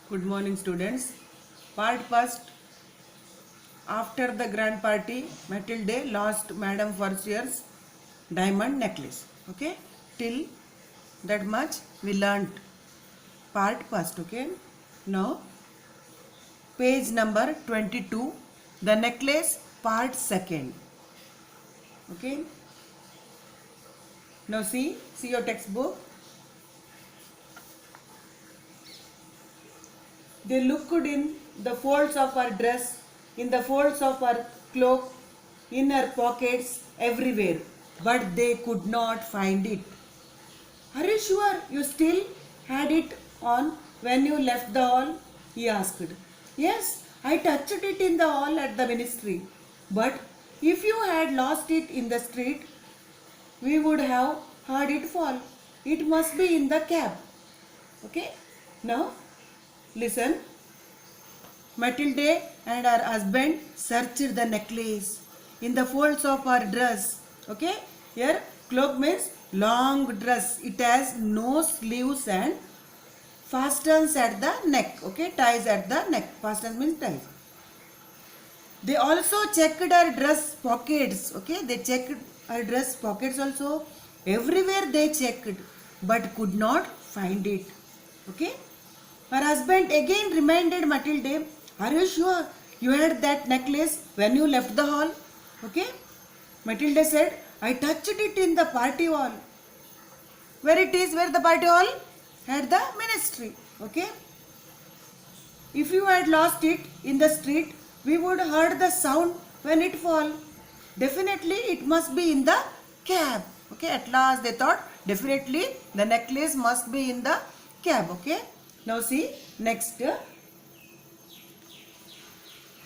Good morning, students. Part first. After the grand party, Matilde lost Madame Forcier's diamond necklace. Okay, till that much we learnt. Part first. Okay, now page number 22. The necklace, part second. Okay, now see your textbook. They looked in the folds of her dress, in the folds of her cloak, in her pockets, everywhere, but they could not find it. Are you sure you still had it on when you left the hall? He asked. Yes, I touched it in the hall at the ministry. But if you had lost it in the street, we would have heard it fall. It must be in the cab. Okay? Now, listen. Matilde and her husband searched the necklace in the folds of her dress. Okay, here cloak means long dress. It has no sleeves and fastens at the neck. Okay, ties at the neck. Fastens means ties. They also checked her dress pockets. Okay, they checked her dress pockets also. Everywhere they checked, but could not find it. Okay. Her husband again reminded Matilde, are you sure you had that necklace when you left the hall? Okay. Matilde said, I touched it in the party hall. Where it is, where the party hall? At the ministry. Okay. If you had lost it in the street, we would heard the sound when it fall. Definitely it must be in the cab. Okay, at last they thought definitely the necklace must be in the cab. Okay. Now see next.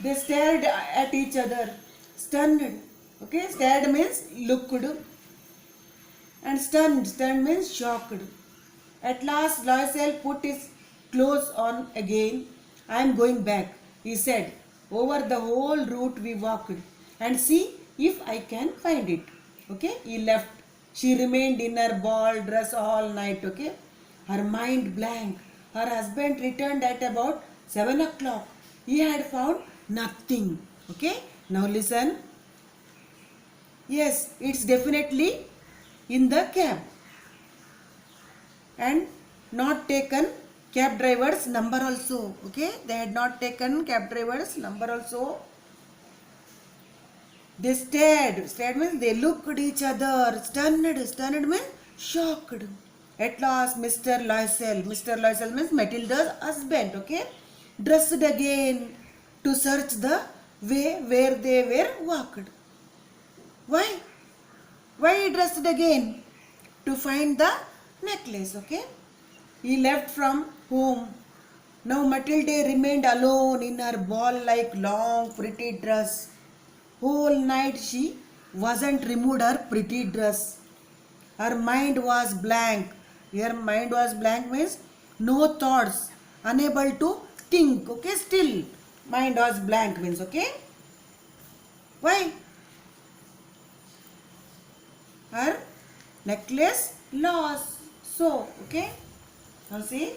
They stared at each other, stunned. Okay, stared means looked, and stunned. Stunned means shocked. At last, Loisel put his clothes on again. I am going back, he said. Over the whole route we walked, and see if I can find it. Okay, he left. She remained in her ball dress all night. Okay, her mind blank. Her husband returned at about 7 o'clock. He had found nothing. Okay, now listen. Yes, it's definitely in the cab and not taken cab driver's number also. Okay, they had not taken cab driver's number also. They stared. Stared means they looked at each other. Stunned. Stunned means shocked. At last, Mr. Loisel means Matilda's husband. Okay, dressed again to search the way where they were walked. Why? Why he dressed again? To find the necklace. Okay. He left from home. Now Matilde remained alone in her ball-like long pretty dress. Whole night she wasn't removed her pretty dress. Her mind was blank. Her mind was blank means no thoughts, unable to think. Okay, still mind was blank means okay. Why? Her necklace lost. So okay. Now see.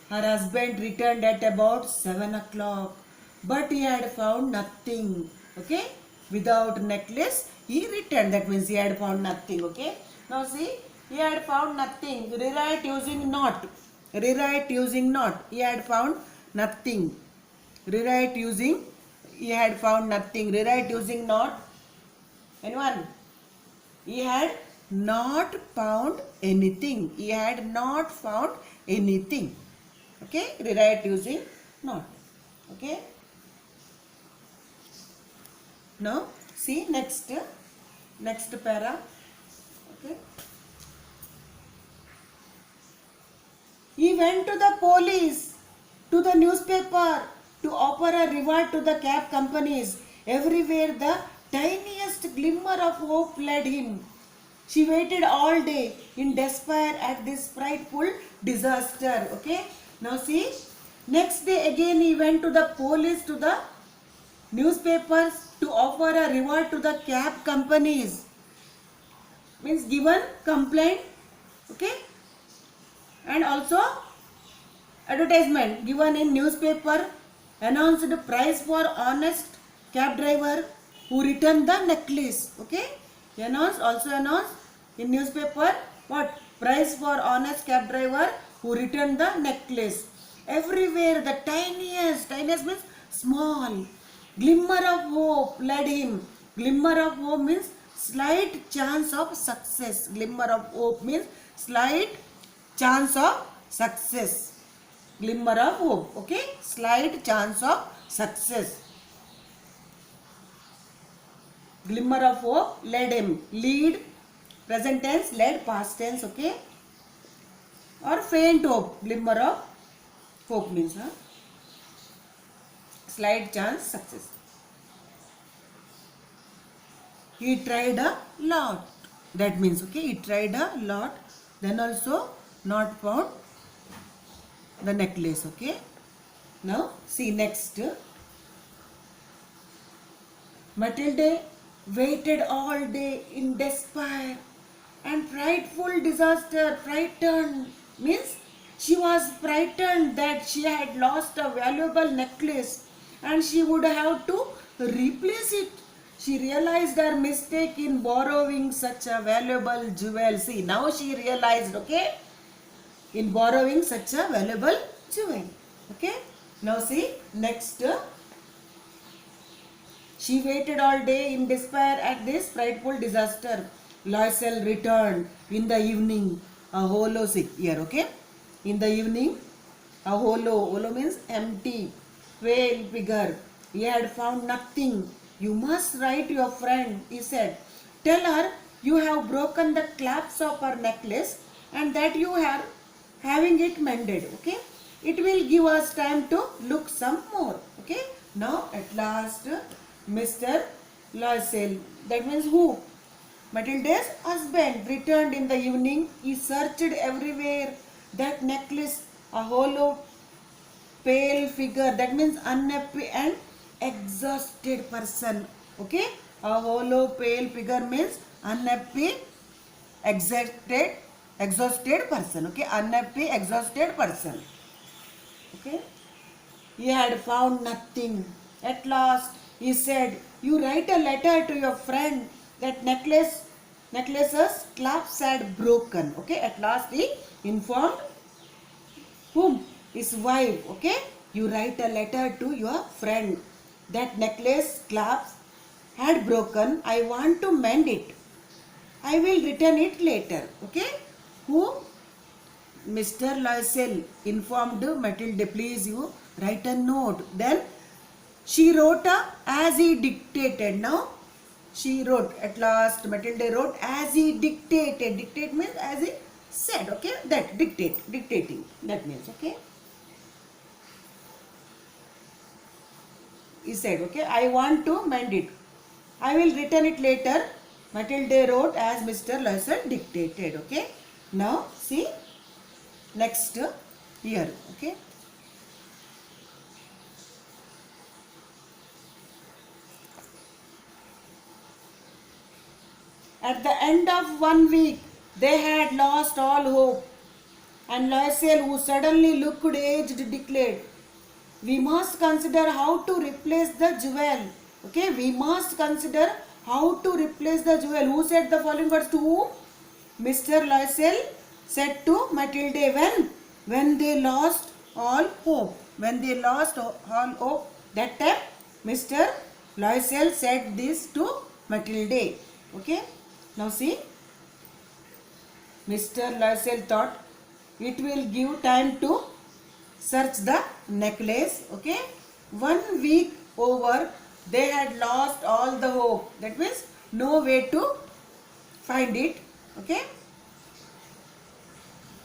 Her husband returned at about 7 o'clock, but he had found nothing. Okay, without necklace, he returned. That means he had found nothing. Okay, now see, he had found nothing. Rewrite using not. Rewrite using not. He had found nothing. Rewrite using. He had found nothing. Rewrite using not. Anyone? He had not found anything. He had not found anything. Okay, rewrite using not. Okay. Now see next para. Okay. He went to the police, to the newspaper, to offer a reward to the cab companies. Everywhere the tiniest glimmer of hope led him. She waited all day in despair at this frightful disaster. Okay. Now see, next day again he went to the police, to the newspapers to offer a reward to the cab companies. Means given complaint. Okay. And also advertisement given in newspaper announced price for honest cab driver who returned the necklace. Okay, announced in newspaper what price for honest cab driver who returned the necklace. Everywhere the tiniest means small glimmer of hope led him. Glimmer of hope means slight chance of success. Glimmer of hope means slight chance of success. Glimmer of hope. Okay, slight chance of success. Glimmer of hope led him. Lead present tense, led past tense. Okay, or faint hope. Glimmer of hope means slight chance success. He tried a lot. That means okay, he tried a lot. Then also not found the necklace. Okay, now see next. Matilda waited all day in despair and frightful disaster. Frightened means she was frightened that she had lost a valuable necklace and she would have to replace it. She realized her mistake in borrowing such a valuable jewel. See, now she realized, okay, in borrowing such a valuable jewel. Okay, now see next. She waited all day in despair at this frightful disaster. Loisel returned in the evening, a hollow here, okay? In the evening, a hollow means empty, pale figure. He had found nothing. You must write your friend, he said. Tell her you have broken the clasp of her necklace and that you are having it mended, okay? It will give us time to look some more, okay? Now, at last, Mr. Loisel, that means who? Matilda's husband returned in the evening. He searched everywhere. That necklace, a hollow, pale figure, that means unhappy and exhausted person. Okay? A hollow, pale figure means unhappy, exhausted person. Okay? Unhappy, exhausted person. Okay? He had found nothing. At last, he said, you write a letter to your friend. That necklace's clasp had broken. Okay, at last he informed whom? His wife. Okay, you write a letter to your friend. That necklace clasp had broken. I want to mend it. I will return it later. Okay, who? Mr. Loisel informed Matilda, please you write a note. Then she wrote as he dictated. Now she wrote, at last Matilda wrote as he dictated. Dictate means as he said, okay, that dictating, that means, okay. He said, okay, I want to mend it. I will return it later. Matilda wrote as Mr. Loisel dictated, okay. Now see, next here, okay. At the end of 1 week, they had lost all hope. And Loisel, who suddenly looked aged, declared, we must consider how to replace the jewel. Okay, we must consider how to replace the jewel. Who said the following words to whom? Mr. Loisel said to Matilda when they lost all hope. When they lost all hope, that time Mr. Loisel said this to Matilda. Okay. Now see, Mr. Loisel thought it will give time to search the necklace. Okay, 1 week over, they had lost all the hope. That means no way to find it. Okay,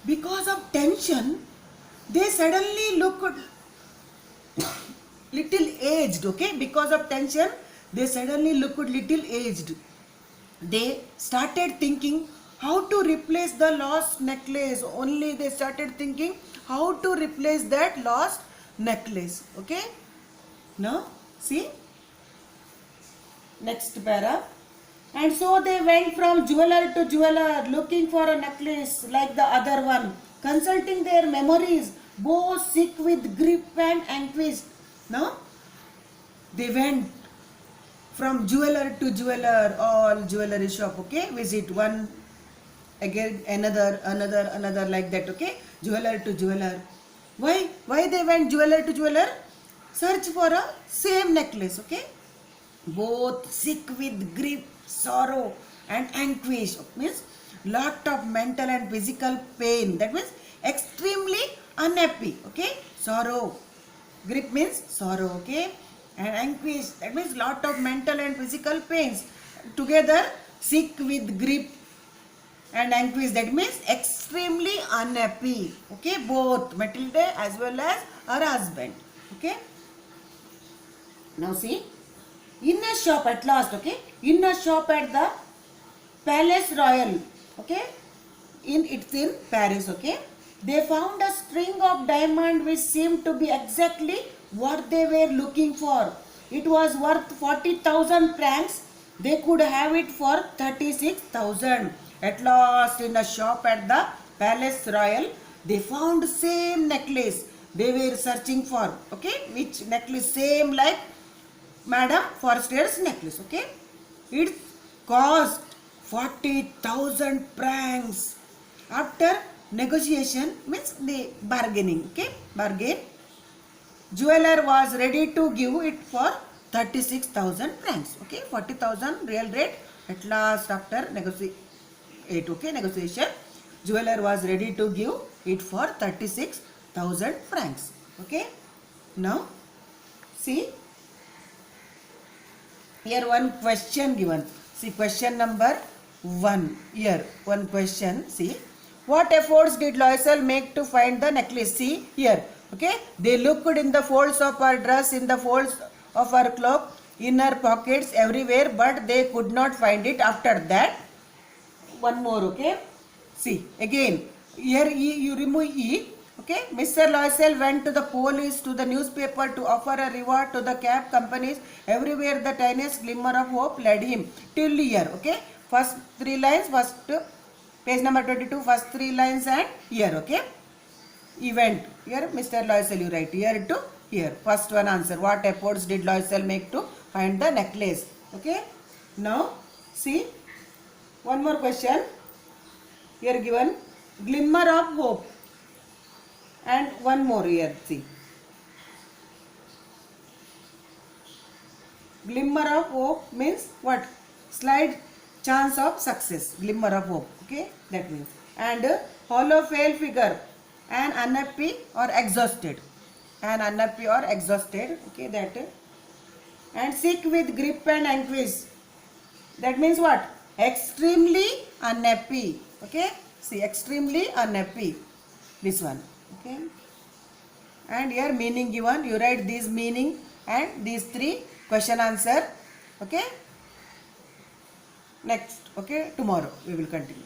because of tension, they suddenly looked little aged. Okay, because of tension, they suddenly looked little aged. They started thinking how to replace the lost necklace. Only they started thinking how to replace that lost necklace. Okay. Now see next para. And so they went from jeweler to jeweler looking for a necklace like the other one, consulting their memories both sick with grief and anguish. Now they went from jeweler to jeweler, all jewelry shop, okay, visit one again, another like that, okay, jeweler to jeweler. Why they went jeweler to jeweler? Search for a same necklace, okay. Both sick with grief, sorrow and anguish, means lot of mental and physical pain, that means extremely unhappy, okay. Sorrow, grief means sorrow, okay, and anguish, that means lot of mental and physical pains. Together, sick with grief and anguish, that means extremely unhappy, okay, both Matilda as well as her husband, okay. Now see, in a shop at last, okay, in a shop at the Palace Royal, okay, it's in Paris, okay, they found a string of diamond which seemed to be exactly what they were looking for. It was worth 40,000 francs. They could have it for 36,000. At last, in a shop at the Palace Royal, they found same necklace they were searching for, okay, which necklace? Same like Madame Forster's necklace, okay. It cost 40,000 francs. After negotiation, means the bargaining, okay, bargain, jeweler was ready to give it for 36,000 francs, okay, 40,000 real rate. At last, after negotiation, jeweler was ready to give it for 36,000 francs, okay. Now see, here one question given. See, question number 1. Here one question. See, what efforts did Loisel make to find the necklace? See here, okay, they looked in the folds of her dress, in the folds of her cloak, in her pockets, everywhere, but they could not find it. After that, one more, okay. See, again, here you remove E, okay. Mr. Loisel went to the police, to the newspaper, to offer a reward to the cab companies. Everywhere the tiniest glimmer of hope led him till here, okay. First 3 lines, first page number 22, first 3 lines and here, okay. Event, here Mr. Loisel, you write here to here. First one answer, what efforts did Loisel make to find the necklace, okay. Now see, one more question here given, glimmer of hope, and one more here, see, glimmer of hope means what? Slight chance of success, glimmer of hope, okay, that means. And hollow pale figure, an unhappy or exhausted, okay, that. And sick with grief and anguish, that means what? Extremely unhappy, okay. See, extremely unhappy, this one, okay. And here meaning given, you write this meaning and these 3 question answer, okay. Next, okay, tomorrow we will continue.